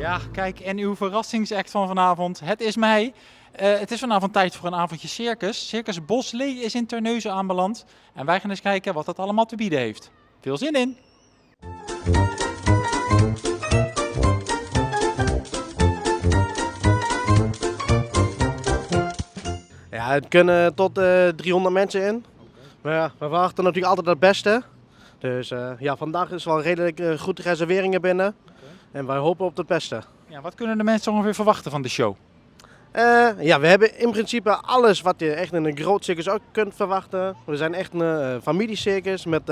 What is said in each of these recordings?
Ja, kijk, en uw verrassingsact van vanavond. Het is mij. Het is vanavond tijd voor een avondje circus. Circus Boslee is in Terneuzen aanbeland. En wij gaan eens kijken wat dat allemaal te bieden heeft. Veel zin in! Ja, het kunnen tot 300 mensen in. Maar ja, we verwachten natuurlijk altijd het beste. Dus ja, vandaag is wel redelijk goed reserveringen binnen. En wij hopen op het beste. Ja, wat kunnen de mensen ongeveer verwachten van de show? Ja, we hebben in principe alles wat je echt in een groot circus ook kunt verwachten. We zijn echt een familiecircus met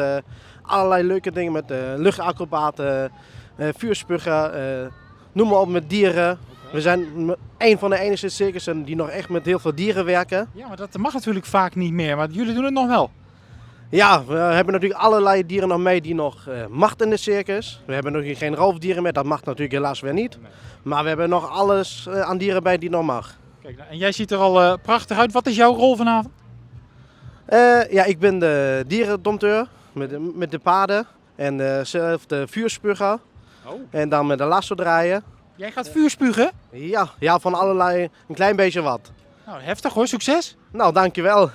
allerlei leuke dingen. Met luchtacrobaten, vuurspugen, noem maar op, met dieren. We zijn een van de enige circussen die nog echt met heel veel dieren werken. Ja, maar dat mag natuurlijk vaak niet meer, maar jullie doen het nog wel. Ja, we hebben natuurlijk allerlei dieren nog mee die nog mag in de circus. We hebben nog geen roofdieren meer, dat mag natuurlijk helaas weer niet. Nee. Maar we hebben nog alles aan dieren bij die nog mag. Kijk, en jij ziet er al prachtig uit. Wat is jouw rol vanavond? Ja, ik ben de dierendompteur met de paarden en zelf de vuurspuger. Oh. En dan met de lasso draaien. Jij gaat vuur spugen? Ja, van allerlei, een klein beetje wat. Nou, heftig hoor. Succes! Nou, dankjewel.